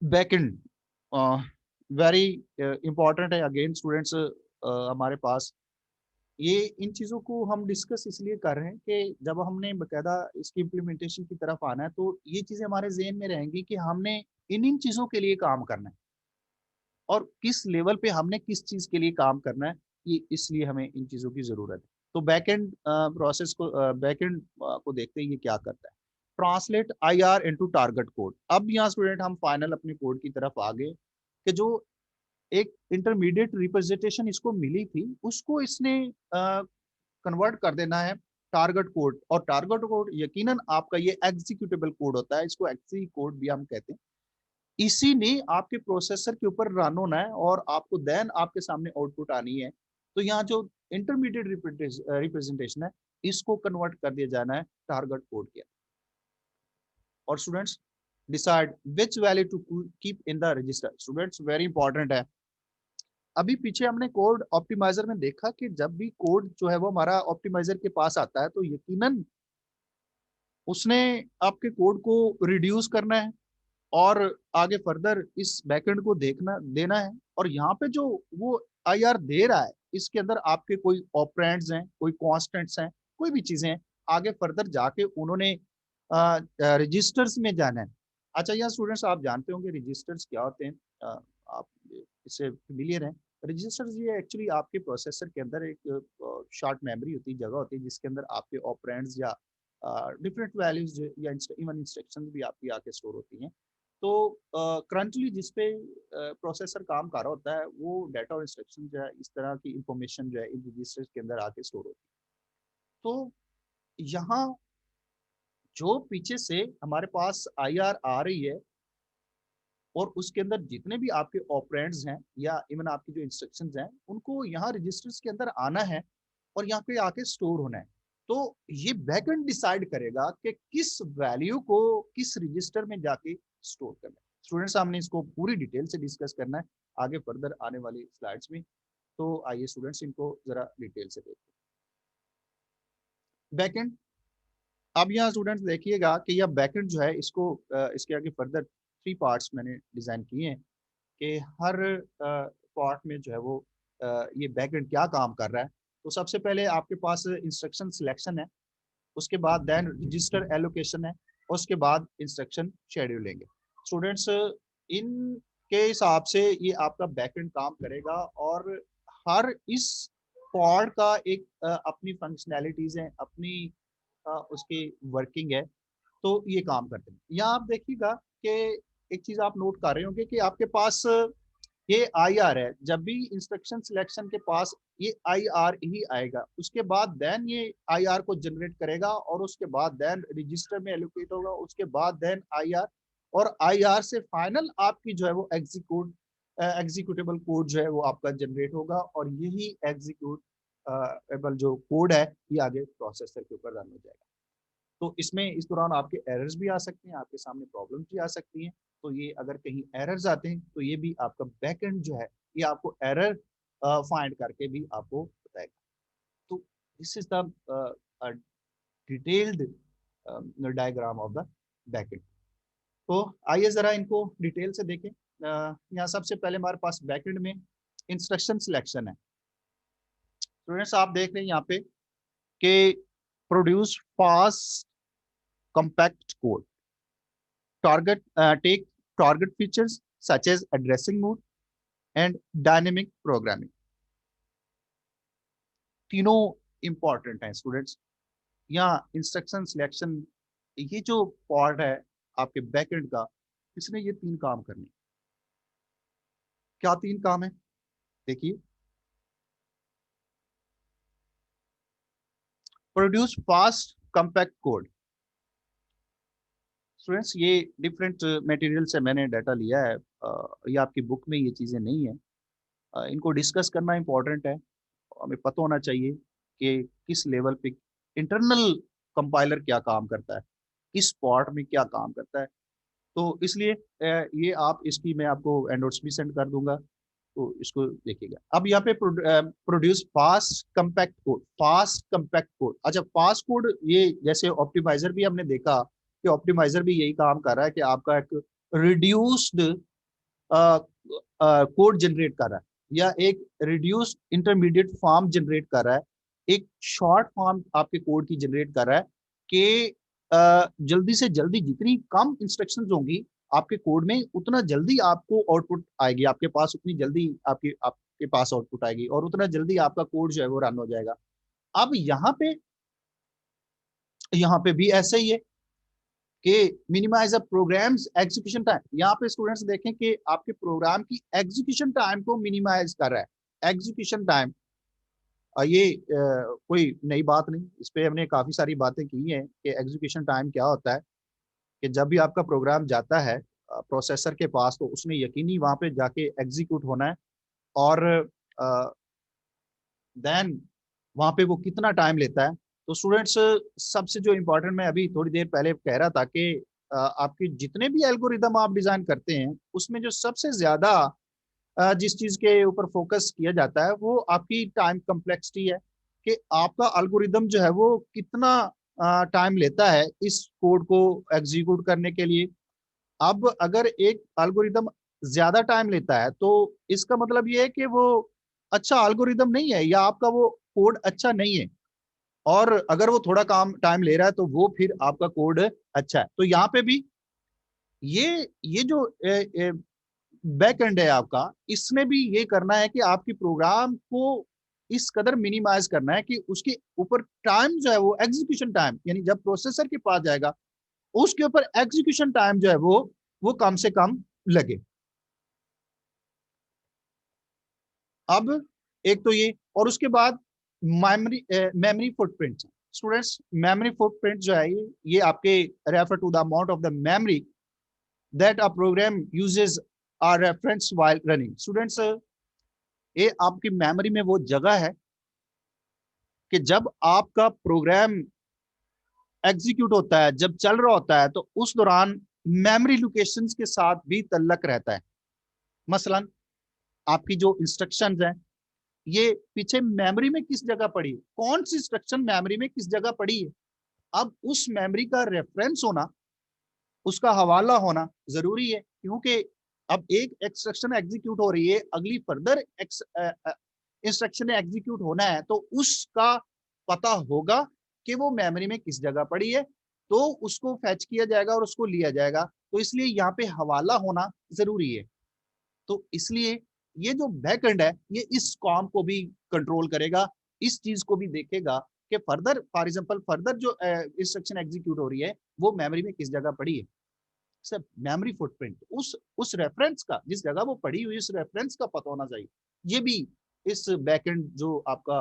Backend very important है again students. हमारे पास ये इन चीजों को हम डिस्कस इसलिए कर रहे हैं कि जब हमने बकायदा इसकी इम्प्लीमेंटेशन की तरफ आना है तो ये चीजें हमारे जेहन में रहेंगी कि हमने इन इन चीजों के लिए काम करना है और किस लेवल पे हमने किस चीज के लिए काम करना है, ये इसलिए हमें इन चीजों की जरूरत है। तो बैकएंड प्रोसेस को बैकएंड को देखते हैं ये क्या करता है। Translate I R into target code. अब यहाँ स्टूडेंट हम फाइनल अपने कोड की तरफ आ गए कि जो एक इंटरमीडिएट रिप्रेजेंटेशन इसको मिली थी उसको इसने कन्वर्ट कर देना है टारगेट कोड। और टारगेट कोड यकीनन आपका ये एग्जीक्यूटेबल कोड होता है, इसको एक्सी कोड भी हम कहते हैं। इसी ने आपके प्रोसेसर के ऊपर रन होना है और आपको देन आपके सामने आउटपुट आनी है। तो यहाँ जो इंटरमीडिएट रिप्रेजेंटेशन है इसको कन्वर्ट कर दिया जाना है टारगेट कोड के। और students decide which value to keep in the register. Students very important है। अभी पीछे हमने कोड ऑप्टिमाइजर में देखा कि जब भी कोड जो है वो हमारा ऑप्टिमाइजर के पास आता है तो यकीनन उसने आपके कोड को रिड्यूस करना है और आगे फर्दर इस बैकएंड को देखना देना है। और यहाँ पे जो वो आईआर दे रहा है इसके अंदर आपके कोई ऑपरेंड्स हैं, कोई कॉन्स्टेंट्स हैं, कोई भी चीजें हैं, आगे फर्दर जाके उन्होंने रजिस्टर्स में जाना है। अच्छा यहाँ स्टूडेंट्स आप जानते होंगे रजिस्टर्स क्या होते हैं, आप इससे फेमिलियर हैं। रजिस्टर्स ये एक्चुअली आपके प्रोसेसर के अंदर एक शॉर्ट मेमोरी होती है, जगह होती है जिसके अंदर आपके ऑपरेंड्स या डिफरेंट वैल्यूज या इवन इंस्ट्रक्शंस भी आपकी आके स्टोर होती हैं। तो करंटली जिस पे प्रोसेसर काम कर रहा होता है वो डाटा और इंस्ट्रक्शन जो है इस तरह की इंफॉर्मेशन जो है इन रजिस्टर्स के अंदर आके स्टोर होती है। तो यहाँ जो पीछे से हमारे पास आईआर आ रही है और उसके अंदर जितने भी आपके ऑपरेंड्स हैं या इवन आपकी जो इंस्ट्रक्शंस हैं उनको यहाँ रजिस्टर्स के अंदर आना है और यहाँ पे आके स्टोर होना है। तो ये बैकएंड डिसाइड करेगा कि किस वैल्यू को किस रजिस्टर में जाके स्टोर करना है। स्टूडेंट्स हमने इसको पूरी डिटेल से डिस्कस करना है आगे फर्दर आने वाली स्लाइड्स में। तो आइए स्टूडेंट्स इनको जरा डिटेल से देखते हैं। बैकएंड, अब यहाँ स्टूडेंट्स देखिएगा कि यह बैकएंड जो है इसको इसके आगे फर्दर 3 पार्ट्स मैंने डिजाइन किए हैं कि हर पार्ट में जो है वो ये बैकएंड क्या काम कर रहा है। तो सबसे पहले आपके पास इंस्ट्रक्शन सिलेक्शन है, उसके बाद देन रजिस्टर एलोकेशन है, उसके बाद इंस्ट्रक्शन शेड्यूलिंग है। स्टूडेंट्स इन के हिसाब से ये आपका बैकएंड काम करेगा और हर इस पॉड का एक अपनी फंक्शनैलिटीज है, अपनी उसकी वर्किंग है। तो ये काम करते हैं। यहाँ आप देखिएगा कि एक चीज आप नोट कर रहे होंगे कि आपके पास ये आई आर है, जब भी इंस्ट्रक्शन सिलेक्शन के पास ये आई आर ही आएगा उसके बाद देन ये आई आर को जनरेट करेगा और उसके बाद देन रजिस्टर में एलोकेट होगा, उसके बाद देन आई आर और आई आर से फाइनल आपकी जो है वो एग्जीक्यूटेबल कोड जो है वो आपका जनरेट होगा और यही एग्जीक्यूटेबल जो कोड है ये आगे प्रोसेसर के ऊपर रन हो जाएगा। तो इसमें इस दौरान आपके एरर्स भी आ सकते हैं, आपके सामने प्रॉब्लम्स भी आ सकती हैं। तो ये अगर कहीं एरर्स आते हैं तो ये भी आपका बैकएंड जो है ये आपको एरर फाइंड करके भी आपको बताएगा। तो this is the detailed diagram of the backend. तो आइए जरा इनको डिटेल से देखें। यहाँ सबसे पहले हमारे पास बैकएंड में इंस्ट्रक्शन सिलेक्शन है। स्टूडेंट्स आप देख रहे हैं यहाँ पे कि produce fast compact code, take target features such as addressing mode and dynamic programming। तीनों इंपॉर्टेंट हैं स्टूडेंट्स। यहाँ इंस्ट्रक्शन सिलेक्शन ये जो पार्ट है आपके बैकएंड का, इसने ये 3 काम करने। क्या 3 काम है देखिए। Produce fast compact code. Students ये डिफरेंट मटेरियल से मैंने डाटा लिया है, ये आपकी बुक में ये चीज़ें नहीं है। इनको डिस्कस करना इंपॉर्टेंट है। हमें पता होना चाहिए कि किस लेवल पे इंटरनल कंपाइलर क्या काम करता है, किस पार्ट में क्या काम करता है। तो इसलिए ये आप इसकी मैं आपको एंडोर्स भी सेंड कर दूंगा, तो इसको देखिएगा। अब यहाँ पे produce fast compact code, fast compact code. अच्छा फास्ट कोड ये जैसे ऑप्टिमाइजर भी हमने देखा कि ऑप्टिमाइजर भी यही काम कर रहा है कि आपका एक रिड्यूस्ड कोड जनरेट कर रहा है, या एक रिड्यूस्ड इंटरमीडिएट फॉर्म जनरेट कर रहा है, एक शॉर्ट फॉर्म आपके कोड की जनरेट कर रहा है कि जल्दी से जल्दी जितनी कम इंस्ट्रक्शंस होंगी आपके कोड में, उतना जल्दी आपको आउटपुट आएगी आपके पास, उतनी जल्दी आपके पास आउटपुट आएगी, और उतना जल्दी आपका कोड जो है वो रन हो जाएगा। अब यहाँ पे भी ऐसा ही है कि मिनिमाइज अ प्रोग्राम्स एग्जीक्यूशन टाइम। यहाँ पे स्टूडेंट्स देखें कि आपके प्रोग्राम की एग्जीक्यूशन टाइम को मिनिमाइज कर रहा है। एग्जीक्यूशन टाइम ये कोई नई बात नहीं, इस पे हमने काफी सारी बातें की हैं कि एग्जीक्यूशन टाइम क्या होता है। कि जब भी आपका प्रोग्राम जाता है प्रोसेसर के पास, तो उसने यकीनी वहां पे जाके एग्जीक्यूट होना है, और देन वहां पे वो कितना टाइम लेता है। तो स्टूडेंट्स, सबसे जो इम्पोर्टेंट, मैं अभी थोड़ी देर पहले कह रहा था कि आपके जितने भी एल्गोरिदम आप डिजाइन करते हैं, उसमें जो सबसे ज्यादा जिस चीज के ऊपर फोकस किया जाता है वो आपकी टाइम कम्प्लेक्सिटी है, कि आपका एल्गोरिदम जो है वो कितना टाइम लेता है इस कोड को एग्जीक्यूट करने के लिए। अब अगर एक एल्गोरिदम ज्यादा टाइम लेता है, तो इसका मतलब ये है कि वो अच्छा एल्गोरिदम नहीं है, या आपका वो कोड अच्छा नहीं है। और अगर वो थोड़ा काम टाइम ले रहा है, तो वो फिर आपका कोड अच्छा है। तो यहाँ पे भी ये जो बैक एंड है आपका, इसने भी ये करना है कि आपकी प्रोग्राम को इस कदर मिनिमाइज करना है कि उसके ऊपर टाइम जो है वो एग्जीक्यूशन टाइम, यानी जब प्रोसेसर के पास जाएगा उसके ऊपर एग्जीक्यूशन टाइम जो है वो कम से कम लगे। अब एक तो ये, और उसके बाद memory footprint. Students, memory footprint जो है ये आपके refer to the amount of the memory that a program uses or reference while running. Students, ये आपकी मेमोरी में वो जगह है कि जब आपका प्रोग्राम एग्जीक्यूट होता है, जब चल रहा होता है, तो उस दौरान मेमोरी लोकेशंस के साथ भी तल्लक रहता है। मसलन आपकी जो इंस्ट्रक्शंस हैं, ये पीछे मेमोरी में किस जगह पड़ी है, कौन सी इंस्ट्रक्शन मेमोरी में किस जगह पड़ी है। अब उस मेमोरी का रेफरेंस होना, उसका हवाला होना जरूरी है, क्योंकि अब एक इंस्ट्रक्शन एग्जीक्यूट हो रही है, अगली फर्दर इंस्ट्रक्शन एग्जीक्यूट होना है, तो उसका पता होगा कि वो मेमोरी में किस जगह पड़ी है, तो उसको फैच किया जाएगा और उसको लिया जाएगा। तो इसलिए यहाँ पे हवाला होना जरूरी है। तो इसलिए ये जो बैकएंड है, ये इस काम को भी कंट्रोल करेगा, इस चीज को भी देखेगा कि फर्दर, फॉर एग्जांपल, फर्दर जो इंस्ट्रक्शन एग्जीक्यूट हो रही है वो मेमोरी में किस जगह पड़ी है। सब मेमोरी फुटप्रिंट, उस रेफरेंस का, जिस जगह वो पड़ी हुई उस रेफरेंस का पता होना चाहिए। ये भी इस बैकएंड जो आपका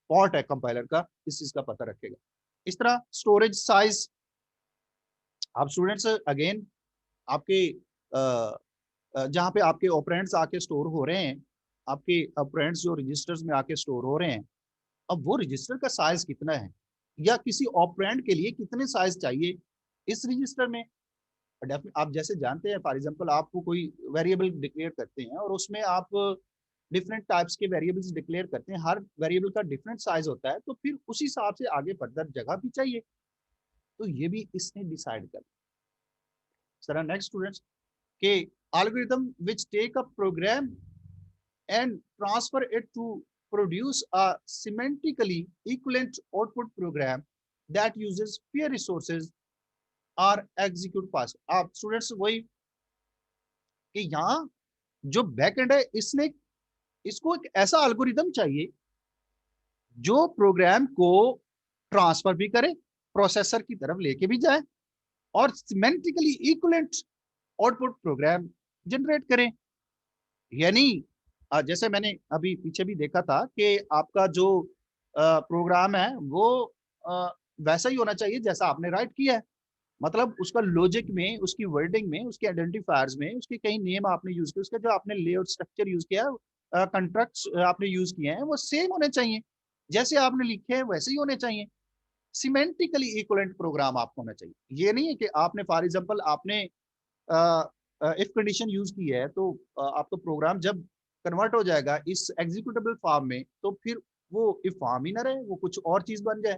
पॉर्ट है कंपाइलर का, इस चीज का पता रखेगा। इस तरह स्टोरेज साइज। आप स्टूडेंट्स अगेन आपके जहाँ पे आपके ऑपरेंड्स आके स्टोर हो रहे हैं, आपके ऑपरेंड्स जो रजिस्टर्स में आके स्टोर हो रहे हैं, अब वो रजिस्टर का साइज कितना है, या किसी ऑपरेंड के लिए कितने साइज चाहिए इस रजिस्टर में। आप जैसे जानते हैं, फॉर एग्जांपल आपको कोई वेरिएबल डिक्लेयर करते हैं और उसमें आप डिफरेंट टाइप्स के वेरिएबल्स डिक्लेयर करते हैं, हर वेरिएबल का डिफरेंट साइज होता है, तो फिर उस हिसाब से आगे फर्दर जगह भी चाहिए। तो ये भी इसने डिसाइड कर। सर नेक्स्ट स्टूडेंट्स के algorithm which take a program and transfer it to produce a semantically equivalent output program that uses fewer resources are execute fast। आप स्टूडेंट्स वही कि यहाँ जो बैकएंड है, इसने इसको एक ऐसा एल्गोरिदम चाहिए जो प्रोग्राम को ट्रांसफर भी करे, प्रोसेसर की तरफ लेके भी जाए, और semantically equivalent output program generate करें। यानी जैसे मैंने अभी पीछे भी देखा था कि आपका जो प्रोग्राम है वो अ, वैसा ही होना चाहिए जैसा आपने राइट किया है। मतलब उसका लॉजिक में, उसकी वर्डिंग में, उसके आइडेंटिफायर्स में, उसके कई नेम आपने यूज किए, उसका जो आपने लेआउट स्ट्रक्चर यूज किया, कंस्ट्रक्ट्स आपने यूज किए हैं, वो सेम होने चाहिए, जैसे आपने लिखे हैं वैसे ही होने चाहिए। सिमेंटिकली इक्विवेलेंट प्रोग्राम आपको होना चाहिए। ये नहीं है कि आपने फॉर एग्जांपल आपने इफ कंडीशन यूज की है, तो आपका प्रोग्राम जब कन्वर्ट हो जाएगा इस एग्जीक्यूटेबल फॉर्म में, तो फिर वो इफ फॉर्म ही ना रहे, वो कुछ और चीज बन जाए,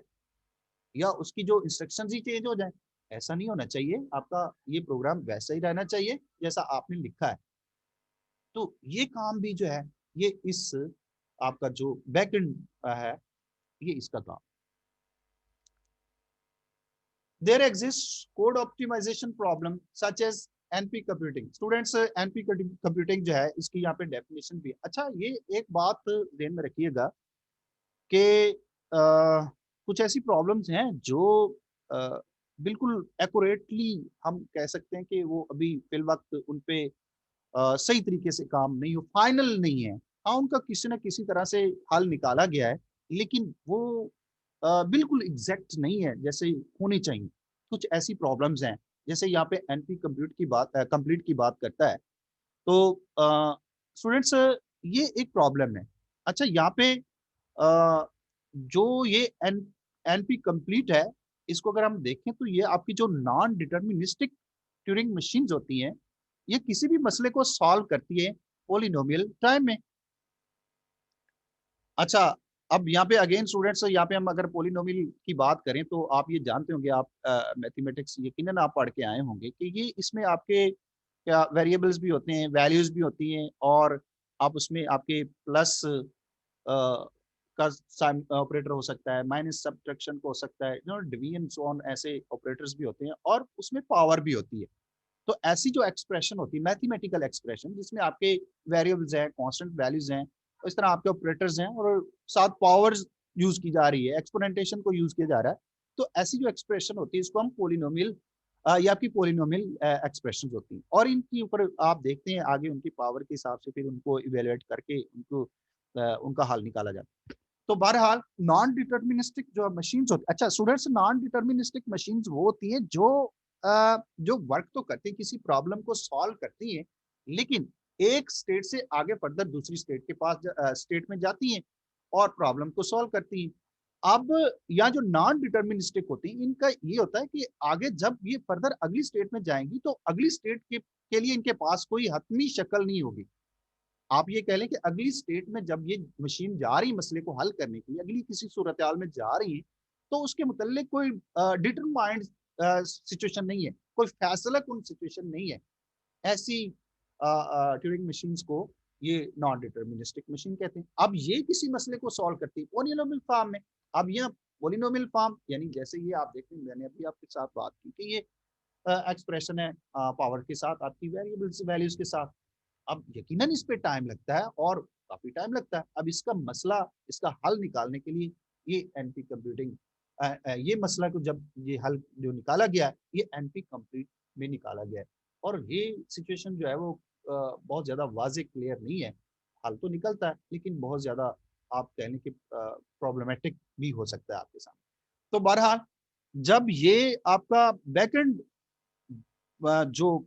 या उसकी जो इंस्ट्रक्शंस ही चेंज हो जाए। ऐसा नहीं होना चाहिए, आपका ये प्रोग्राम वैसा ही रहना चाहिए जैसा आपने लिखा है। तो ये काम भी जो है, ये इस आपका जो बैकएंड है, ये इसका काम। There exists code optimization problem such as NP computing. Students, NP computing जो है, इसकी यहाँ पे डेफिनेशन भी है। अच्छा, ये एक बात ध्यान में रखिएगा कि कुछ ऐसी प्रॉब्लम्स हैं जो अ, बिल्कुल एक्यूरेटली हम कह सकते हैं कि वो अभी फिल वक्त उन पे सही तरीके से काम नहीं हो, फाइनल नहीं है। हाँ, उनका किसी न किसी तरह से हल निकाला गया है, लेकिन वो बिल्कुल एग्ज़ैक्ट नहीं है जैसे होनी चाहिए। कुछ ऐसी प्रॉब्लम्स हैं, जैसे यहाँ पे एनपी कंप्लीट की बात करता है, तो स्टूडेंट्स, ये एक प्रॉब्लम है। अच्छा, यहाँ पे जो ये एनपी कंप्लीट है, इसको अगर हम देखें तो ये आपकी जो नॉन डिटरमिनिस्टिक ट्यूरिंग मशीन्स होती हैं, ये किसी भी मसले को सॉल्व करती है पॉलिनोमियल टाइम में। अच्छा, अब यहाँ पे अगेन स्टूडेंट्स, यहाँ पे हम अगर पॉलिनोमियल की बात करें तो आप ये जानते होंगे, आप मैथमेटिक्स यकीनन आप पढ़ के आए होंगे कि ये इसमें आपके क्या वेरिएबल्स भी होते हैं, वैल्यूज भी होती हैं, और आप उसमें आपके प्लस का साइन ऑपरेटर हो सकता है, माइनस सब्ट्रैक्शन को हो सकता है, डिवीजन सो ऑन, ऐसे ऑपरेटर्स भी होते हैं, और उसमें पावर भी होती है। तो ऐसी जो एक्सप्रेशन होती है, मैथमेटिकल एक्सप्रेशन, जिसमें आपके वेरिएबल्स हैं, कांस्टेंट वैल्यूज हैं, इस तरह आपके ऑपरेटर्स हैं, और साथ पावर्स यूज की जा रही है, एक्सपोनेंटेशन को यूज किया जा रहा है, तो ऐसी जो एक्सप्रेशन होती है, इसको हम पोलिनोमियल या आपकी पोलिनोमियल एक्सप्रेशन होती हैं, और इनके ऊपर आप देखते हैं आगे उनकी पावर के हिसाब से फिर उनको इवेलुएट करके उनको उनका हल निकाला जाता है। तो बहरहाल नॉन डिटर्मिनिस्टिक जो मशीन्स होती, अच्छा स्टूडेंट्स, नॉन डिटर्मिनिस्टिक मशीन्स वो होती हैं जो वर्क तो करती है, किसी प्रॉब्लम को सॉल्व करती है, लेकिन एक स्टेट से आगे फर्दर दूसरी स्टेट के पास स्टेट में जाती हैं और प्रॉब्लम को सॉल्व करती हैं। अब यहाँ जो नॉन डिटर्मिनिस्टिक होती है, इनका ये होता है कि आगे जब ये फर्दर अगली स्टेट में जाएंगी तो अगली स्टेट के लिए इनके पास कोई हतमी शक्ल नहीं होगी। आप ये कह लें कि अगली स्टेट में जब ये मशीन जा रही मसले को हल करने के लिए, अगली किसी सूरत हाल में जा रही है, तो उसके मुतल्लिक कोई डिटरमाइंड सिचुएशन नहीं है, कोई फैसला कौन सिचुएशन नहीं है। ऐसी ट्यूरिंग मशीन्स को ये नॉन डिटर्मिनिस्टिक मशीन कहते हैं। अब ये किसी मसले को सॉल्व करती है पॉलिनोमियल फॉर्म में। अब यह पॉलिनोमियल फॉर्म यानी जैसे ये आप देखें, मैंने अभी आपके साथ बात की कि ये एक्सप्रेशन है पावर के साथ, आपकी वेरिएबल्स वैल्यूज के साथ। अब यकीनन इस पे टाइम लगता है, और काफी टाइम लगता है। अब इसका मसला, इसका हल निकालने के लिए ये एनपी कंप्यूटिंग, ये मसला को जब ये हल जो निकाला गया है, ये एनपी कंप्लीट में निकाला गया है, और ये सिचुएशन जो है वो बहुत ज्यादा वाजे क्लियर नहीं है। हल तो निकलता है, लेकिन बहुत ज्यादा आप कहने की प्रॉब्लमेटिक भी हो सकता है आपके सामने। तो बहरहाल, जब ये आपका बैकएंड जो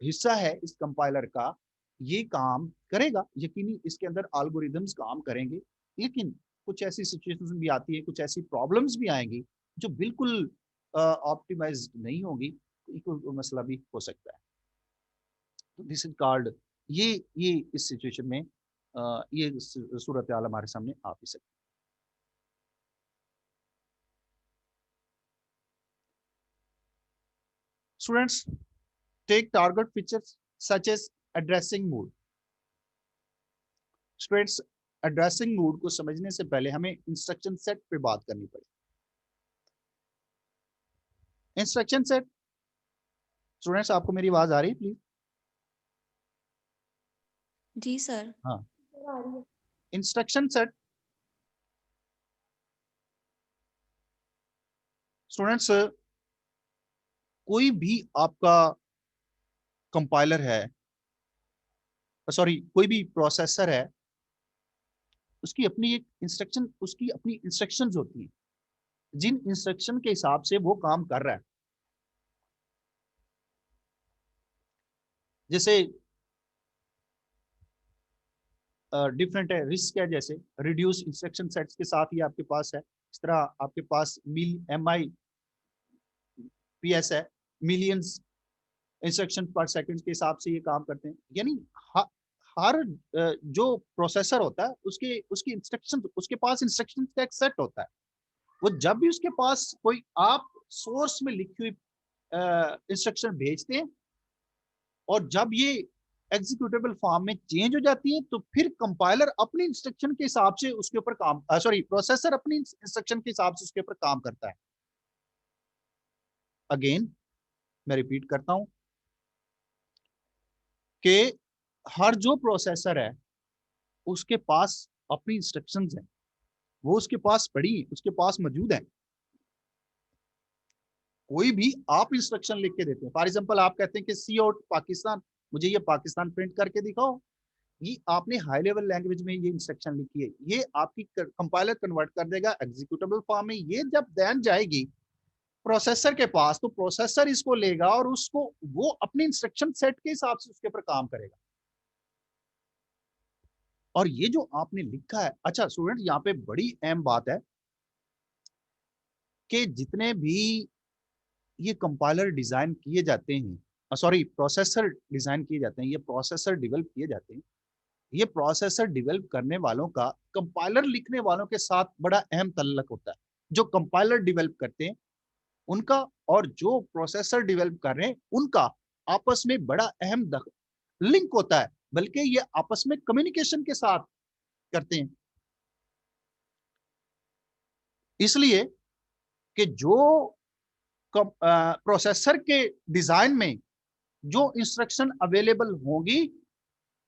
हिस्सा है इस कंपाइलर का, ये काम करेगा, यकीनी इसके अंदर एल्गोरिदम्स काम करेंगे, लेकिन कुछ ऐसी सिचुएशंस भी आती है, कुछ ऐसी प्रॉब्लम्स भी आएंगी जो बिल्कुल ऑप्टिमाइज नहीं होगी, तो कोई मसला भी हो सकता है। तो दिस इज कॉल्ड, ये इस सिचुएशन में ये सूरत हाल हमारे सामने आ भी सकती है। Students, take target features such as addressing mode. Students, addressing mode को समझने से पहले हमें इंस्ट्रक्शन सेट पे बात करनी पड़ेगी। इंस्ट्रक्शन सेट, स्टूडेंट्स आपको मेरी आवाज आ रही है प्लीज? जी सर। हाँ, इंस्ट्रक्शन सेट स्टूडेंट्स, कोई भी आपका कंपाइलर है, सॉरी कोई भी प्रोसेसर है, उसकी अपनी एक इंस्ट्रक्शन, उसकी अपनी इंस्ट्रक्शंस होती हैं, जिन इंस्ट्रक्शन के हिसाब से वो काम कर रहा है। जैसे डिफरेंट है, रिस्क है, जैसे रिड्यूस इंस्ट्रक्शन सेट्स के साथ ही आपके पास है। इस तरह आपके पास मिल MI PS है, मिलियंस इंस्ट्रक्शन पर सेकंड के हिसाब से ये काम करते हैं। यानी हर जो प्रोसेसर होता है, उसके उसकी इंस्ट्रक्शन, उसके पास इंस्ट्रक्शन का एक सेट होता है। वो जब भी उसके पास कोई आप सोर्स में लिखी हुई इंस्ट्रक्शन भेजते हैं और जब ये एग्जीक्यूटेबल फॉर्म में चेंज हो जाती है तो फिर कंपाइलर अपनी इंस्ट्रक्शन के हिसाब से उसके ऊपर काम सॉरी प्रोसेसर अपनी इंस्ट्रक्शन के हिसाब से उसके ऊपर काम करता है। अगेन मैं रिपीट करता हूं कि हर जो प्रोसेसर है उसके पास अपनी इंस्ट्रक्शंस हैं, वो उसके पास पड़ी है, उसके पास मौजूद है। कोई भी आप इंस्ट्रक्शन लिख के देते हैं, फॉर एग्जांपल आप कहते हैं कि सी आउट पाकिस्तान, मुझे ये पाकिस्तान प्रिंट करके दिखाओ, ये आपने हाई लेवल लैंग्वेज में ये इंस्ट्रक्शन लिखी है, ये आपकी कंपाइलर कन्वर्ट कर देगा एग्जीक्यूटेबल फॉर्म में। ये जब देन जाएगी प्रोसेसर के पास तो प्रोसेसर इसको लेगा और उसको वो अपने इंस्ट्रक्शन सेट के हिसाब से उसके ऊपर काम करेगा। और ये जो आपने लिखा है, अच्छा स्टूडेंट यहाँ पे बड़ी अहम बात है कि जितने भी ये कंपाइलर डिजाइन किए जाते हैं, सॉरी प्रोसेसर डिजाइन किए जाते हैं, ये प्रोसेसर डेवलप किए जाते हैं, ये प्रोसेसर डेवलप करने वालों का कंपाइलर लिखने वालों के साथ बड़ा अहम तल्लक होता है। जो कंपाइलर डेवलप करते हैं उनका और जो प्रोसेसर डेवलप कर रहे हैं उनका आपस में बड़ा अहम लिंक होता है, बल्कि ये आपस में कम्युनिकेशन के साथ करते हैं। इसलिए कि जो प्रोसेसर के डिजाइन में जो इंस्ट्रक्शन अवेलेबल होगी,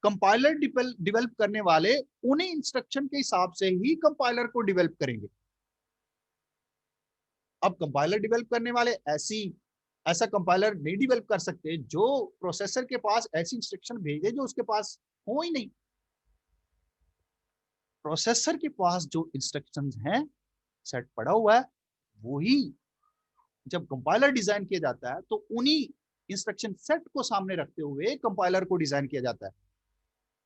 कंपाइलर डेवलप करने वाले उन्हीं इंस्ट्रक्शन के हिसाब से ही कंपाइलर को डेवलप करेंगे। अब कंपाइलर डेवलप करने वाले ऐसा कंपाइलर नहीं डेवलप कर सकते जो प्रोसेसर के पास ऐसी इंस्ट्रक्शन भेजे जो उसके पास हो ही नहीं। प्रोसेसर के पास जो इंस्ट्रक्शंस हैं सेट पड़ा हुआ है, वही जब कंपाइलर डिजाइन किया जाता है तो उन्हीं इंस्ट्रक्शन सेट को सामने रखते हुए कंपाइलर को डिजाइन किया जाता है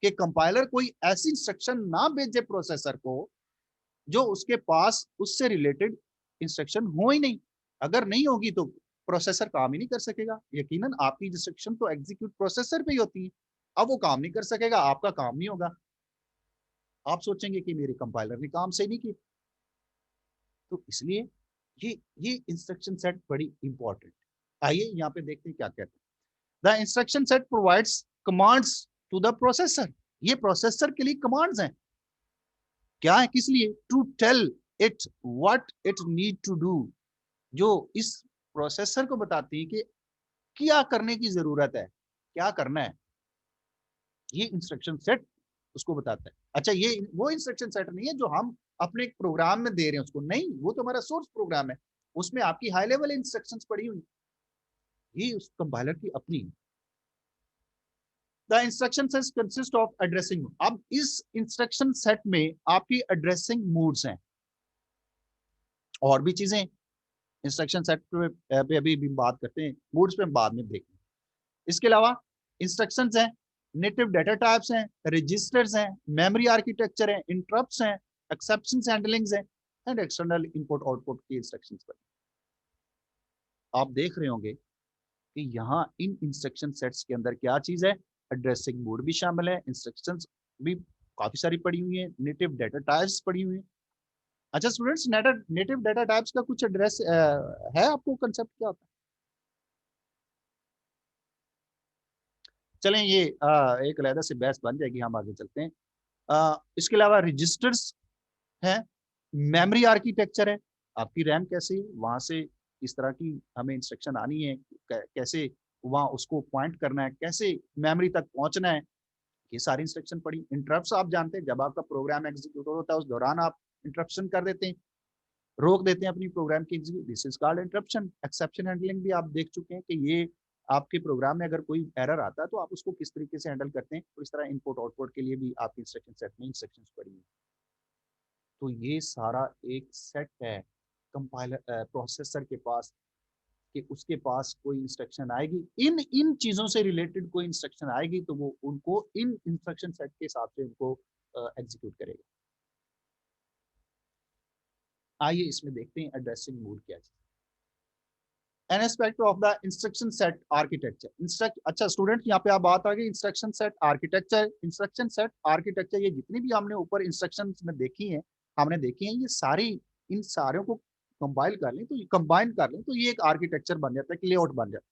कि कंपाइलर कोई ऐसी इंस्ट्रक्शन ना भेजे प्रोसेसर को जो उसके पास उससे रिलेटेड इंस्ट्रक्शन हो ही नहीं। अगर नहीं होगी तो प्रोसेसर काम ही नहीं कर सकेगा। यकीनन आपकी इंस्ट्रक्शन तो एग्जीक्यूट प्रोसेसर पे ही होती है, अब वो काम नहीं कर सकेगा, आपका काम नहीं होगा, आप सोचेंगे कि मेरे कंपाइलर ने काम सही नहीं किया। तो इसलिए ये ये इंस्ट्रक्शन सेट बड़ी इंपॉर्टेंट। आइए यहाँ पे देखते हैं क्या कहते हैं। The instruction set provides commands to the processor. ये प्रोसेसर के लिए कमांड्स हैं। क्या है, किस लिए? To tell it what it need to do, जो इस प्रोसेसर को बताती है कि क्या करने की जरूरत है, क्या करना है। ये इंस्ट्रक्शन सेट उसको बताता है। अच्छा, ये वो इंस्ट्रक्शन सेट नहीं है जो हम अपने प्रोग्राम में दे रहे हैं उसको, नहीं, वो तो हमारा सोर्स प्रोग्राम है, उसमें आपकी हाई लेवल इंस्ट्रक्शंस पड़ी हुई, ये उस कंपाइलर की अपनी। The instruction set consist of addressing. अब इस इंस्ट्रक्शन सेट में आपकी एड्रेसिंग मूड्स हैं और भी चीजें। इंस्ट्रक्शन सेट पे अभी भी बात करते हैं, मूड्स पे बाद में देखेंगे। इसके अलावा इंस्ट्रक्शंस हैं, नेटिव डेटा टाइप्स हैं, रजिस्टर्स हैं, मेमोरी आर्किटेक्चर है, इंटरप्ट्स हैं, एक्सेप्शंस हैंडलिंग्स हैं एंड एक्सटर्नल इनपुट आउटपुट की इंस्ट्रक्शंस पर आप देख रहे होंगे कि यहाँ इन इंस्ट्रक्शन सेट्स के अंदर क्या चीज है, एड्रेसिंग मोड भी शामिल है, इंस्ट्रक्शंस भी काफी सारी पड़ी हुई है, नेटिव डेटा टाइप्स पड़ी हुई है। अच्छा स्टूडेंट्स, नेटिव डेटा टाइप्स का कुछ एड्रेस है आपको, कंसेप्ट क्या होता है? चलें ये एक अलग से बहस बन जाएगी, हम आगे चलते हैं। इसके अलावा रजिस्टर्स है, मेमोरी आर्किटेक्चर है, आपकी रैम कैसे वहां से इस तरह की हमें इंस्ट्रक्शन आनी है, कैसे वहां उसको पॉइंट करना है, कैसे मेमोरी तक पहुंचना है, ये सारी इंस्ट्रक्शन पड़ी। इंटरप्ट्स आप जानते हैं, जब आपका प्रोग्राम एग्जीक्यूट होता है उस दौरान आप इंटरप्शन कर देते हैं, रोक देते हैं अपनी प्रोग्राम की execute, this is called interruption. Exception handling भी आप देख चुके हैं कि ये आपके प्रोग्राम में अगर कोई एरर आता है तो आप उसको किस तरीके से हैंडल करते हैं। तो इस तरह इनपुट आउटपुट के लिए भी आपकी इंस्ट्रक्शन सेट में इंस्ट्रक्शंस पड़ी हैं। तो ये सारा एक सेट है कंपाइलर प्रोसेसर के पास, कि उसके पास कोई इंस्ट्रक्शन आएगी, इन इन चीजों से रिलेटेड कोई इंस्ट्रक्शन आएगी तो वो उनको इन इंस्ट्रक्शन सेट के हिसाब से उनको एग्जीक्यूट करेगा। आइए इसमें देखते हैं एड्रेसिंग मोड क्या है। An aspect of the instruction set architecture. अच्छा स्टूडेंट, यहाँ पे आप बात आ गई instruction set architecture. Instruction set architecture, ये जितनी भी हमने ऊपर इंस्ट्रक्शन में देखी हैं, हमने देखी हैं, ये सारी इन सारों को कंपाइल कर लें, तो कंबाइन कर लें, तो ये एक आर्किटेक्चर बन जाता है, कि लेआउट बन जाता है।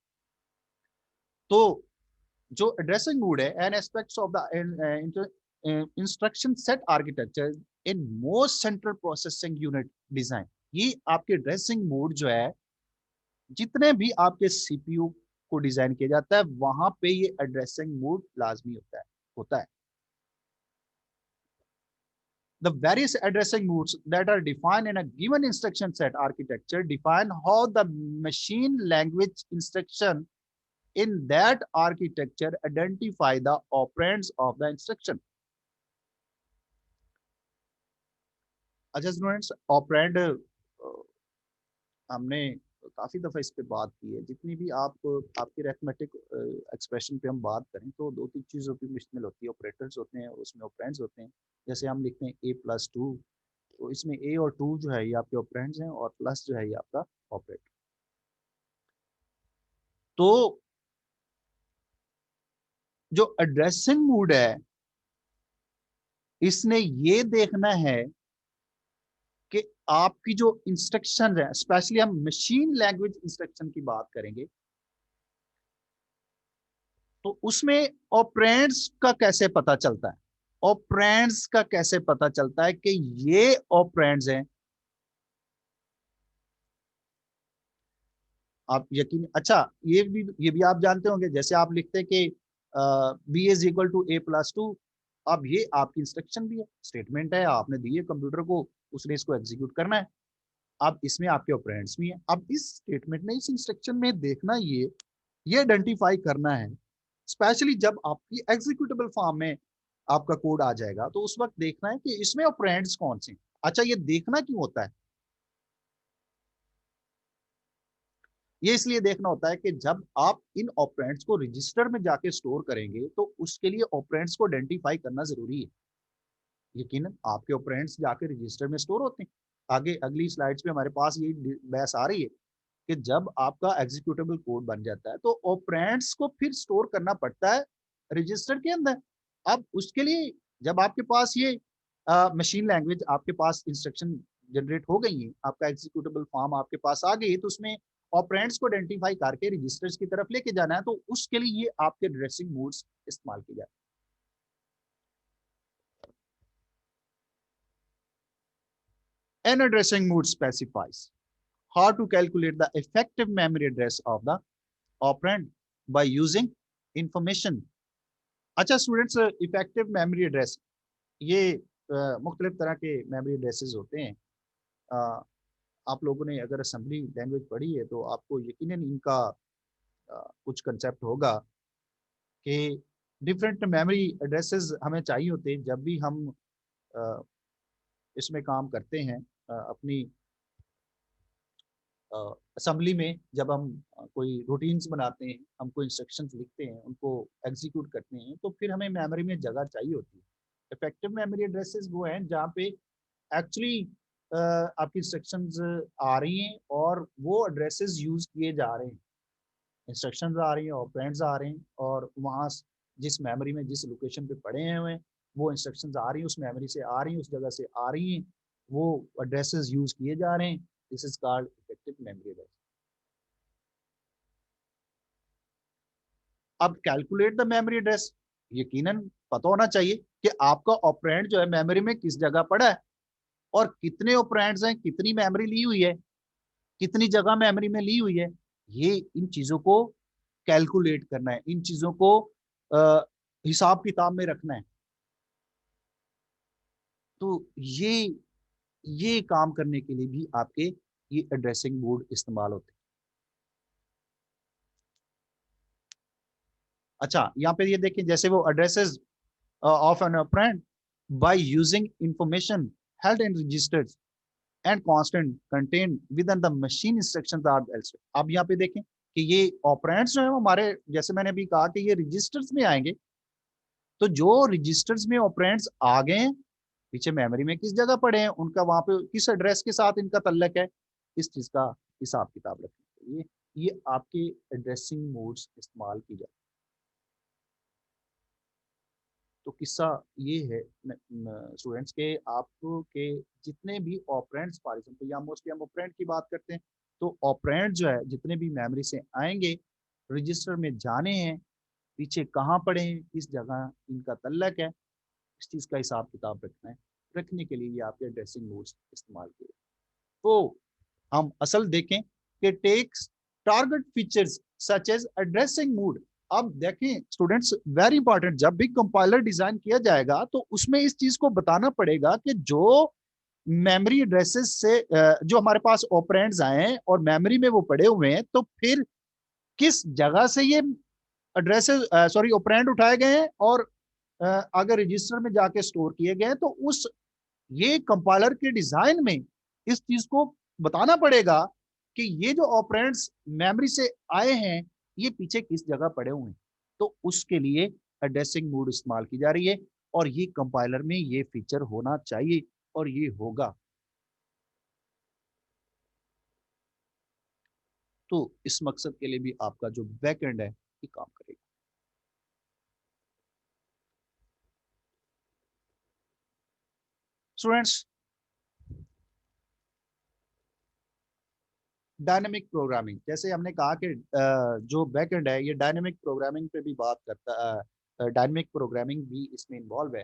तो जो एड्रेसिंग मोड है, an aspects of the instruction set architecture in most central processing unit design, ये आपके एड्रेसिंग मोड जो है, जितने भी आपके सीपीयू को डिजाइन किया जाता है, वहां पे ये एड्रेसिंग मोड लाजमी होता है। The various addressing modes that are defined in a given instruction set architecture define how the machine language instruction in that architecture identify the operands of the instruction. अच्छा स्टूडेंट्स, ऑपरेंड हमने काफी दफा इस पे बात की है। जितनी भी आपकी अरिथमेटिक एक्सप्रेशन पे हम बात करें, तो दो तीन चीजों की मुश्तमिल होती है। ऑपरेटर्स होते हैं, उसमें ऑपरेंड्स होते हैं। जैसे हम लिखते हैं a+2, तो इसमें ए और 2 जो है ये आपके ऑपरेंड्स हैं, और प्लस जो है ये आपका ऑपरेटर। तो जो एड्रेसिंग मोड है, इसने ये देखना है कि आपकी जो इंस्ट्रक्शन है, स्पेशली हम मशीन लैंग्वेज इंस्ट्रक्शन की बात करेंगे, तो उसमें ऑपरेंड्स का कैसे पता चलता है। ऑपरेंड्स का कैसे पता चलता है कि ये ऑपरेंड्स हैं। आप यकीन, अच्छा, ये भी आप जानते होंगे, जैसे आप लिखते हैं कि b=a+2, अब ये आपकी इंस्ट्रक्शन भी है, स्टेटमेंट है, आपने दी है कंप्यूटर को, उसने इसको एग्जीक्यूट करना है। अब इसमें आपके ऑपरेंड्स भी हैं। अब इस स्टेटमेंट में, इस इंस्ट्रक्शन में देखना, ये आइडेंटिफाई करना है, स्पेशली जब आपकी एग्जीक्यूटेबल फॉर्म में आपका कोड आ जाएगा, तो उस वक्त देखना है कि इसमें ऑपरेंड्स कौन से हैं। अच्छा, ये देखना क्यों होता है? ये इसलिए देखना होता है कि जब आप इन ऑपरेंड्स को रजिस्टर में जाके स्टोर करेंगे, तो उसके लिए ऑपरेंड्स को आइडेंटिफाई करना जरूरी है। यकीनन आपके ऑपरेंड्स जाके रजिस्टर में स्टोर होते हैं। आगे अगली स्लाइड्स में हमारे पास ये बहस आ रही है कि जब आपका एग्जीक्यूटेबल कोड बन जाता है, तो ऑपरेंड्स को फिर स्टोर करना पड़ता है रजिस्टर के अंदर। अब उसके लिए जब आपके पास ये मशीन लैंग्वेज, आपके पास इंस्ट्रक्शन जनरेट हो गई है, आपका एग्जीक्यूटेबल फॉर्म आपके पास आ गई है, तो उसमें ऑपरेंड्स को आइडेंटिफाई करके रजिस्टर्स की तरफ लेके जाना है, तो उसके लिए ये आपके एड्रेसिंग मोड्स इस्तेमाल किए जाते हैं। An addressing mode specifies how to calculate the effective memory address of the operand by using information। अच्छा स्टूडेंट्स, इफेक्टिव मेमोरी एड्रेस, ये मुख्तलिफ तरह के मेमोरी एड्रेसेस होते हैं। अ, आप लोगों ने अगर असेंबली लैंग्वेज पढ़ी है, तो आपको यकीनन इनका कुछ कंसेप्ट होगा कि डिफरेंट मेमोरी एड्रेसेस हमें चाहिए होते हैं जब भी हम अ, इसमें काम करते हैं। अपनी असेंबली में जब हम कोई रूटीन्स बनाते हैं, हम कोई इंस्ट्रक्शंस लिखते हैं, उनको एग्जीक्यूट करते हैं, तो फिर हमें मेमोरी में जगह चाहिए होती है। इफेक्टिव मेमोरी एड्रेसेस वो हैं जहाँ पे एक्चुअली आपकी इंस्ट्रक्शंस आ रही हैं, और वो एड्रेसेस यूज किए जा रहे हैं। इंस्ट्रक्शंस आ रही हैं, ऑपरेंड्स आ रहे हैं, और वहाँ जिस मेमोरी में, जिस लोकेशन पे पड़े हुए हैं, वो इंस्ट्रक्शंस आ रही हैं, उस मेमोरी से आ रही हैं, उस जगह से आ रही हैं, वो एड्रेसेस यूज किए जा रहे हैं। This is called effective memory address. अब कैलकुलेट द मेमोरी एड्रेस, यकीनन पता होना चाहिए कि आपका ऑपरेंड जो है मेमोरी में किस जगह पड़ा है, और कितने ऑपरेंड्स हैं, कितनी मेमोरी ली हुई है, कितनी जगह मेमोरी में ली हुई है। ये इन चीजों को कैलकुलेट करना है, इन चीजों को आ, हिसाब किताब में रखना है। तो ये काम करने के लिए भी आपके ये एड्रेसिंग मोड इस्तेमाल होते हैं। अच्छा, यहाँ पे ये देखिए, जैसे वो addresses of an operand by using information held in registers and constant contained within the machine instructions are elsewhere। अब यहाँ पे देखें कि ये ऑपरेंड्स जो है हमारे, जैसे मैंने अभी कहा कि ये रजिस्टर्स में आएंगे, तो जो रजिस्टर्स में ऑपरेंड्स आ गए हैं, पीछे मेमोरी में किस जगह पड़े हैं, उनका वहां पे किस एड्रेस के साथ इनका तल्लक है, इस चीज का हिसाब किताब रखने के लिए ये आपके एड्रेसिंग मोड्स इस्तेमाल की जाती तो किस्सा ये है स्टूडेंट्स के आपको के जितने भी ऑपरेंड्स फॉर एग्जाम्पल, या मोस्टली हम ऑपरेंड की बात करते हैं, तो ऑपरेंड जो है जितने भी मेमोरी से आएंगे रजिस्टर में जाने हैं, पीछे कहाँ पड़े हैं, किस जगह इनका तल्लक है, इस चीज़ का हिसाब किताब रखना है। रखने के लिए ये आपके एड्रेसिंग मोड्स इस्तेमाल किए। तो हम असल देखें कि takes target features such as addressing mode. अब देखें स्टूडेंट्स, वेरी इंपॉर्टेंट, जब भी कंपाइलर डिजाइन किया जाएगा तो उसमें इस चीज को बताना पड़ेगा कि जो मेमोरी एड्रेसेस से जो हमारे पास ऑपरेंड्स आए हैं और मेमोरी में वो पड़े हुए हैं, तो फिर किस जगह से ये एड्रेसेस सॉरी ऑपरेंड उठाए गए हैं और अगर रजिस्टर में जाके स्टोर किए गए हैं, तो उस ये कंपाइलर के डिजाइन में इस चीज को बताना पड़ेगा कि ये जो ऑपरेंड्स मेमोरी से आए हैं ये पीछे किस जगह पड़े हुए हैं। तो उसके लिए एड्रेसिंग मोड इस्तेमाल की जा रही है और ये कंपाइलर में ये फीचर होना चाहिए और ये होगा। तो इस मकसद के लिए भी आपका जो बैकएंड है ये काम करेगा। स्टूडेंट्स, डायनेमिक प्रोग्रामिंग, जैसे हमने कहा कि जो बैकएंड है ये डायनेमिक प्रोग्रामिंग पे भी बात करता है, डायनेमिक प्रोग्रामिंग भी इसमें इन्वॉल्व है।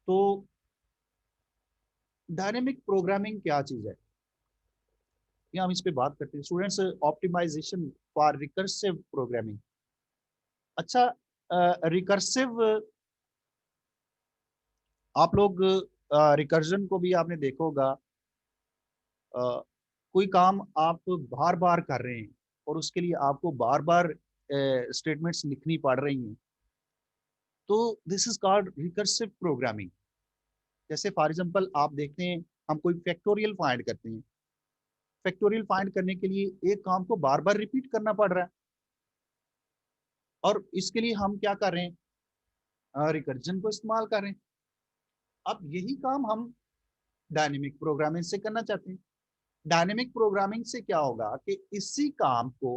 तो डायनेमिक प्रोग्रामिंग क्या चीज है, ये हम इस पे बात करते हैं students. Optimisation for recursive programming. अच्छा, रिकर्सिव, आप लोग रिकर्जन को भी आपने देखा होगा। कोई काम आप बार बार कर रहे हैं और उसके लिए आपको बार बार स्टेटमेंट्स लिखनी पड़ रही हैं, तो this is called recursive programming. जैसे फॉर एग्जांपल आप देखते हैं, हम कोई फैक्टोरियल फाइंड करते हैं, फैक्टोरियल फाइंड करने के लिए एक काम को बार बार रिपीट करना पड़ रहा है, और इसके लिए हम क्या कर रहे हैं, रिकर्जन को इस्तेमाल कर रहे हैं। अब यही काम हम डायनेमिक प्रोग्रामिंग से करना चाहते हैं। डायनेमिक प्रोग्रामिंग से क्या होगा कि इसी काम को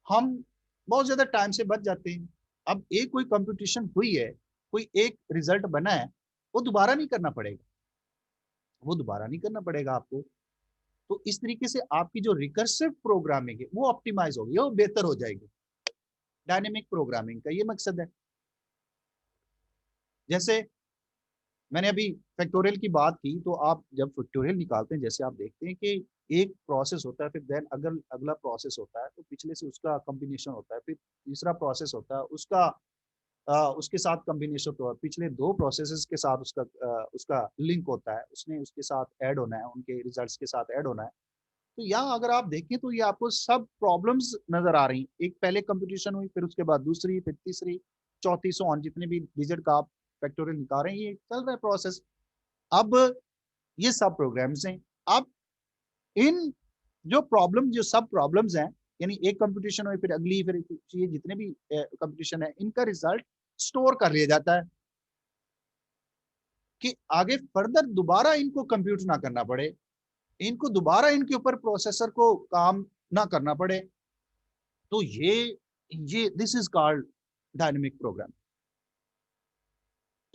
हम बहुत ज्यादा टाइम से बच जाते हैं। अब एक कोई कंपटीशन हुई है, कोई एक रिजल्ट बना है, वो दोबारा नहीं करना पड़ेगा, वो दोबारा नहीं करना पड़ेगा आपको। तो इस तरीके से आपकी जो रिकर्सिव प्रोग्रामिंग है वो ऑप्टिमाइज होगी, वो बेहतर हो जाएगी। डायनेमिक प्रोग्रामिंग का ये मकसद है। जैसे मैंने अभी फैक्टोरियल की बात की, तो आप जब फैक्टोरियल निकालते हैं, जैसे आप देखते हैं कि एक प्रोसेस होता है, फिर देन अगर अगला प्रोसेस होता है तो पिछले से उसका कॉम्बिनेशन होता है, फिर तीसरा प्रोसेस होता है उसका उसके साथ कॉम्बिनेशन होता है, पिछले दो प्रोसेसेस के साथ उसका लिंक होता है, उसने उसके साथ ऐड होना है, उनके रिजल्ट्स के साथ ऐड होना है। तो यहाँ अगर आप देखें तो ये आपको सब प्रॉब्लम्स नजर आ रही हैं। एक पहले कंपटीशन हुई, फिर उसके बाद दूसरी, फिर तीसरी, चौथी, सो ऑन, जितने भी डिजिट का आप फैक्टोरियल निकाल रहे हैं, ये चल रहा है प्रोसेस। अब ये सब प्रोग्राम्स हैं। अब इन जो प्रॉब्लम, जो सब प्रॉब्लम्स हैं, यानी एक कंपटीशन हुई, फिर अगली, फिर ये जितने भी कंपटीशन है, इनका रिजल्ट स्टोर कर लिया जाता है कि आगे फर्दर दोबारा इनको कंप्यूट ना करना पड़े, इनको दोबारा इनके ऊपर प्रोसेसर को काम ना करना पड़े। तो ये this is called dynamic program.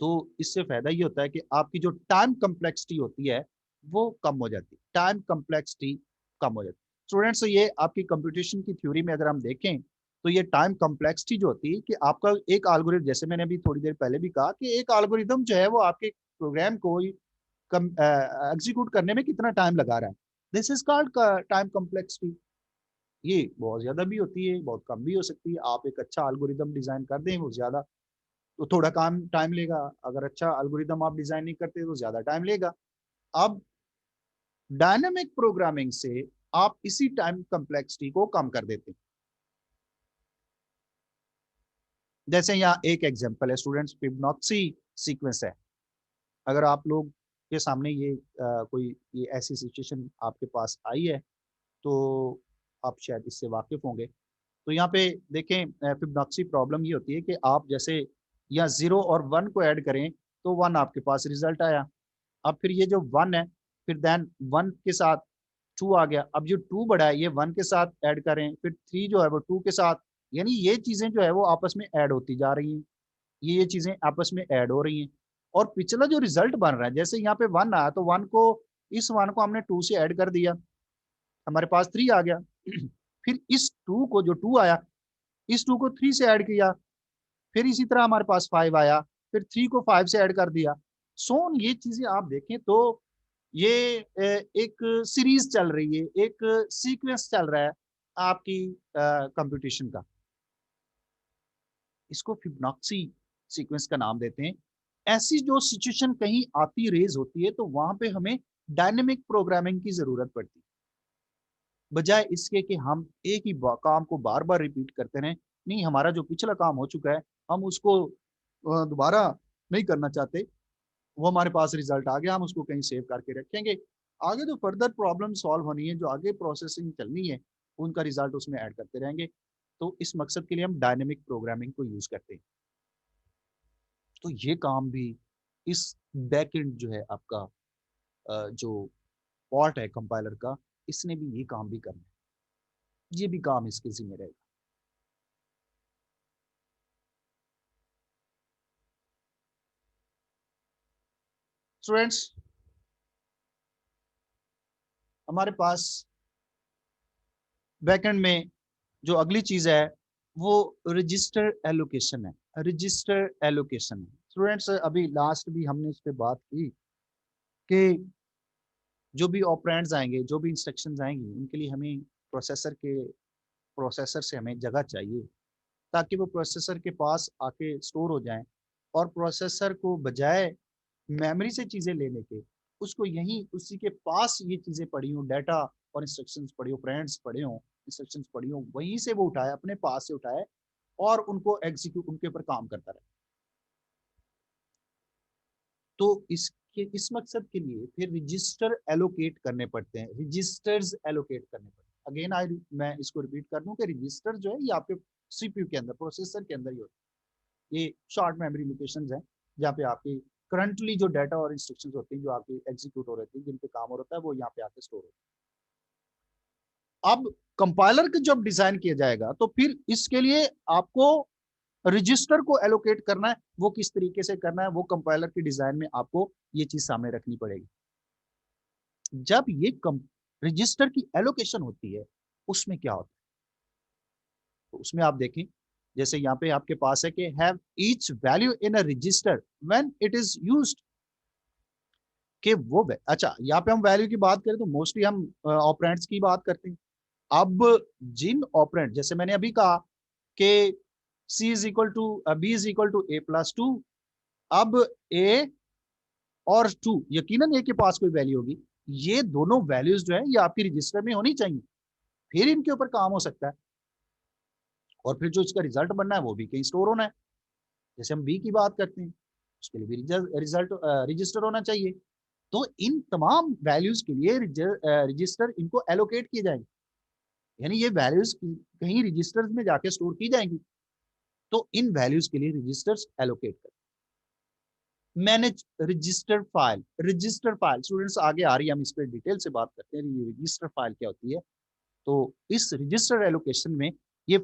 तो इससे फायदा ये होता है कि आपकी जो टाइम कम्प्लेक्सिटी होती है वो कम हो जाती है, टाइम कम्प्लेक्सिटी कम हो जाती है। स्टूडेंट्स, ये आपकी कंप्यूटेशन की थ्योरी में अगर हम देखें तो ये टाइम कम्प्लेक्सिटी जो होती है कि आपका एक एल्गोरिथम, जैसे मैंने अभी थोड़ी देर पहले भी कहा कि एक एल्गोरिथम जो है वो आपके प्रोग्राम को एग्जीक्यूट करने में कितना टाइम लगा रहा है, this is called time complexity. ये बहुत ज्यादा भी होती है, बहुत कम भी हो सकती है। आप एक अच्छा एल्गोरिथम डिजाइन कर दें, वो ज्यादा, तो थोड़ा काम टाइम लेगा। अगर अच्छा एल्गोरिदम आप डिजाइन नहीं करते तो ज्यादा टाइम लेगा। अब डायनामिक प्रोग्रामिंग से आप इसी टाइम कम्प्लेक्सिटी को कम कर देते हैं। जैसे यहाँ एक एग्जांपल है स्टूडेंट्स, फिबोनाची सीक्वेंस है। अगर आप लोग के सामने ये कोई ये ऐसी सिचुएशन आपके पास आई है तो आप शायद इससे वाकिफ होंगे। तो यहाँ पे देखें, फिबोनाची प्रॉब्लम ये होती है कि आप जैसे या 0 और 1 को ऐड करें तो 1 आपके पास रिजल्ट आया। अब फिर ये जो 1 है, फिर देन 1 के साथ 2 आ गया। अब जो 2 बढ़ा है ये 1 के साथ ऐड करें, फिर 3 जो है वो 2 के साथ, यानी ये चीजें जो है वो आपस में ऐड होती जा रही हैं। ये चीजें आपस में ऐड हो रही हैं और पिछला जो रिजल्ट बन रहा है, जैसे यहाँ पे 1 आया तो 1 को, इस 1 को हमने 2 से ऐड कर दिया, हमारे पास 3 आ गया। फिर इस 2 को, जो 2 आया, इस 2 को 3 से ऐड किया, फिर इसी तरह हमारे पास 5 आया, फिर 3 को 5 से ऐड कर दिया। सो ये चीजें आप देखें तो ये एक सीरीज चल रही है, एक सीक्वेंस चल रहा है आपकी कंप्यूटेशन का। इसको फिबोनाची सीक्वेंस का नाम देते हैं। ऐसी जो सिचुएशन कहीं आती रेज होती है तो वहां पे हमें डायनेमिक प्रोग्रामिंग की जरूरत पड़ती है, बजाय इसके कि हम एक ही काम को बार बार रिपीट करते रहें। नहीं, हमारा जो पिछला काम हो चुका है हम उसको दोबारा नहीं करना चाहते, वो हमारे पास रिजल्ट आ गया, हम उसको कहीं सेव करके रखेंगे। आगे जो फर्दर प्रॉब्लम सॉल्व होनी है, जो आगे प्रोसेसिंग चलनी है, उनका रिजल्ट उसमें ऐड करते रहेंगे। तो इस मकसद के लिए हम डायनेमिक प्रोग्रामिंग को यूज करते हैं। तो ये काम भी इस बैकएंड जो है आपका जो पार्ट है कंपाइलर का, इसने भी ये काम भी करना है, ये भी काम इसके जिम्मे रहेगा। स्टूडेंट्स, हमारे पास बैकएंड में जो अगली चीज है वो रजिस्टर एलोकेशन है। रजिस्टर एलोकेशन है स्टूडेंट्स, अभी लास्ट भी हमने इस पे बात की कि जो भी ऑपरेंड्स आएंगे, जो भी इंस्ट्रक्शंस आएंगी, उनके लिए हमें प्रोसेसर से हमें जगह चाहिए ताकि वो प्रोसेसर के पास आके स्टोर हो जाएं, और प्रोसेसर को बजाय मेमोरी से चीजें लेने के, उसको यहीं उसी के पास ये चीजें पड़ी हो, डाटा और इंस्ट्रक्शंस पड़ी हो, फ्रेंड्स पड़े हो, इंस्ट्रक्शंस पड़ी हो, वहीं से वो उठाए, अपने पास से उठाए और उनको एग्जीक्यूट, उनके ऊपर काम करता रहे। तो इसके इस मकसद के लिए फिर रजिस्टर एलोकेट करने पड़ते हैं, रजिस्टर्स एलोकेट करने पड़ते हैं। अगेन आई मैं इसको रिपीट कर दूं कि रजिस्टर जो है ये आपके सीपीयू के अंदर, प्रोसेसर के अंदर ही होता है। ये शॉर्ट मेमोरी लोकेशंस हैं जहाँ पे आपकी करंटली जो डाटा और इंस्ट्रक्शंस होती हैं, जो आपकी एग्जीक्यूट हो रही थी, जिन पे काम हो रहा है, वो यहाँ पे आके स्टोर होता है। अब कंपाइलर का जब डिजाइन किया जाएगा तो फिर इसके लिए आपको रजिस्टर को एलोकेट करना है। वो किस तरीके से करना है, वो कंपाइलर की डिजाइन में आपको ये चीज सामने रखनी पड़ेगी। जब ये रजिस्टर की एलोकेशन होती है, उसमें क्या होता है, तो उसमें आप देखें, जैसे यहाँ पे आपके पास है कि have each value in a resistor when it is used, कि वो अच्छा, यहाँ पे हम वैल्यू की बात करें तो मोस्टली हम ऑपरेंड्स की बात करते हैं। अब जिन ऑपरेंड, जैसे मैंने अभी कहा कि C is equal to B is equal to A plus two, अब ए और टू, यकीनन ए के पास कोई वैल्यू होगी, ये दोनों वैल्यूज जो है ये आपकी रजिस्टर में होनी चाहिए, फिर इनके ऊपर काम हो सकता है, और फिर जो इसका रिजल्ट बनना है वो भी कहीं स्टोर होना है। जैसे हम बी की बात करते हैं, उसके लिए भी रिजल्ट रजिस्टर होना चाहिए। तो इन तमाम वैल्यूज के लिए रजिस्टर इनको एलोकेट किए जाएंगे, यानी ये वैल्यूज कहीं रजिस्टर्स में जाके स्टोर की जाएंगी। तो इन वैल्यूज के लिए रजिस्टर्स एलोकेट कर। Manage register file, register file students आगे आ रही है, हम इस पर डिटेल से बात करते हैं ये रजिस्टर फाइल क्या होती है। तो इस रजिस्टर एलोकेशन में ये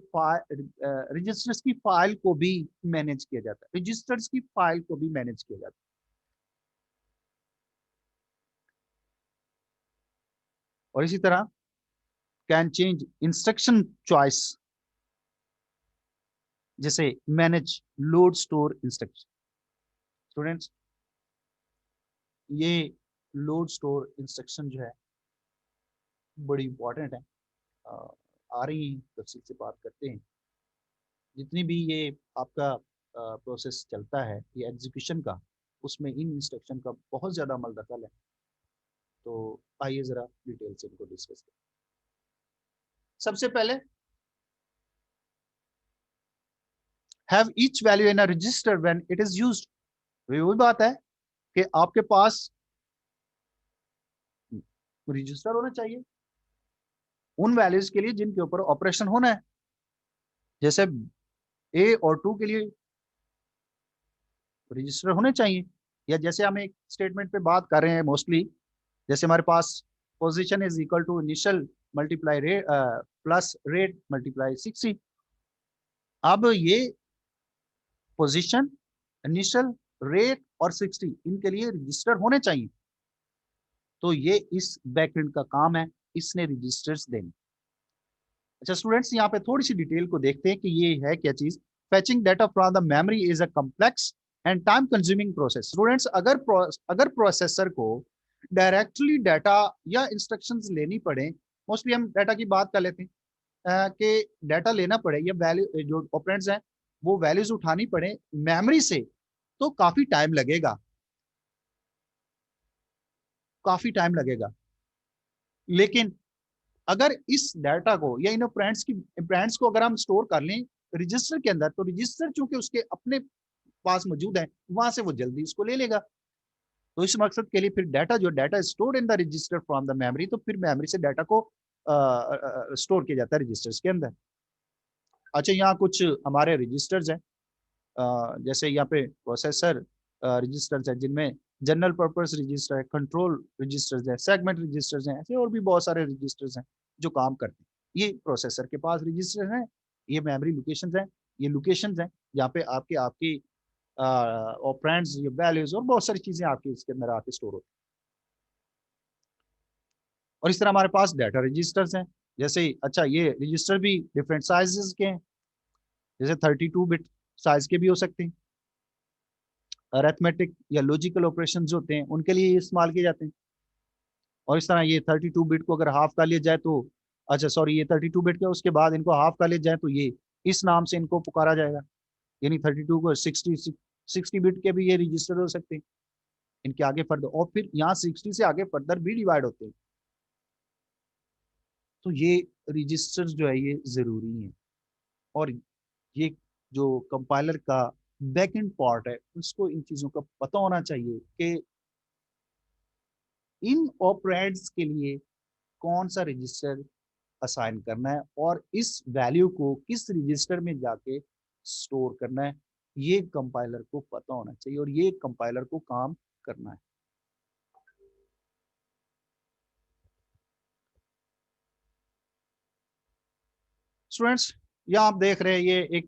रजिस्टर्स की फाइल को भी मैनेज किया जाता है, रजिस्टर्स की फाइल को भी मैनेज किया जाता है। और इसी तरह कैन चेंज इंस्ट्रक्शन चॉइस, जैसे manage load store instruction. Students, ये लोड स्टोर इंस्ट्रक्शन जो है बड़ी इंपॉर्टेंट है। आ रही तफसील से बात करते हैं। जितनी भी ये आपका प्रोसेस चलता है ये एग्जीक्यूशन का, उसमें इन इंस्ट्रक्शन का बहुत ज़्यादा अमल दखल है। तो आइए ज़रा डिटेल से इनको डिस्कस करें। सबसे पहले, have each value in a resistor when it is used. वही बात है कि आपके पास रजिस्टर होना चाहिए उन वैल्यूज के लिए जिनके ऊपर ऑपरेशन होना है। जैसे ए और टू के लिए रजिस्टर होने चाहिए, या जैसे हम एक स्टेटमेंट पे बात कर रहे हैं मोस्टली, जैसे हमारे पास position is equal to initial multiply rate plus rate multiply 60। अब ये पोजीशन इनिशियल, रेट और 60 इनके लिए रजिस्टर होने चाहिए। तो ये इस बैकएंड का काम है, इसने रजिस्टर्स देने। अच्छा स्टूडेंट्स, यहाँ पे थोड़ी सी डिटेल को देखते हैं कि ये है क्या चीज। Fetching data from the memory is a complex and time consuming process. Students, अगर प्रोसेसर को डायरेक्टली डाटा या इंस्ट्रक्शंस लेनी पड़े, मोस्टली हम डाटा की बात कर लेते हैं कि डाटा लेना पड़े या वैल्यू जो ऑपरेंड्स हैं वो वैल्यूज उठानी पड़े मेमोरी से, तो काफी टाइम लगेगा। लेकिन अगर इस डाटा को या इन ऑपरेंड्स को अगर हम स्टोर कर लें रजिस्टर के अंदर, तो रजिस्टर चूंकि उसके अपने पास मौजूद है, वहां से वो जल्दी इसको ले लेगा। तो इस मकसद के लिए फिर data stored in the register from the memory, तो फिर मेमोरी से डाटा को स्टोर किया जाता है रजिस्टर्स के अंदर। अच्छा, यहाँ कुछ हमारे रजिस्टर्स हैं, जैसे यहाँ पे प्रोसेसर रजिस्टर्स हैं जिनमें जनरल पर्पस रजिस्टर है, कंट्रोल रजिस्टर्स है, सेगमेंट रजिस्टर्स हैं, ऐसे और भी बहुत सारे रजिस्टर्स हैं जो काम करते हैं। ये प्रोसेसर के पास रजिस्टर हैं, ये मेमोरी लोकेशंस हैं, ये लोकेशंस हैं जहाँ पे आपके आपकी ऑपरेंड्स, ये वैल्यूज और बहुत सारी चीजें आपके इसके अंदर आके स्टोर होती हैं। और इस तरह हमारे पास डाटा रजिस्टर्स हैं, जैसे अच्छा ये रजिस्टर भी डिफरेंट साइजेस के हैं, जैसे 32 बिट साइज के भी हो सकते हैं। अरेथमेटिक या लॉजिकल ऑपरेशन जो होते हैं उनके लिए ये इस्तेमाल किए जाते हैं। और इस तरह ये 32 बिट को अगर हाफ कर लिया जाए तो, अच्छा सॉरी, ये 32 बिट के उसके बाद इनको हाफ कर लिया जाए तो ये इस नाम से इनको पुकारा जाएगा। यानी 32 को 60 बिट के भी ये रजिस्टर हो सकते हैं। इनके आगे फर्दर, और फिर यहाँ 60 से आगे फर्दर भी डिवाइड होते हैं। तो ये रजिस्टर जो है ये जरूरी है। और ये जो कंपाइलर का बैक एंड पार्ट है उसको इन चीजों का पता होना चाहिए कि इन ऑपरेंड्स के लिए कौन सा रजिस्टर असाइन करना है और इस वैल्यू को किस रजिस्टर में जाके स्टोर करना है, ये कंपाइलर को पता होना चाहिए और ये कंपाइलर को काम करना है। स्टूडेंट्स, यहाँ आप देख रहे हैं ये एक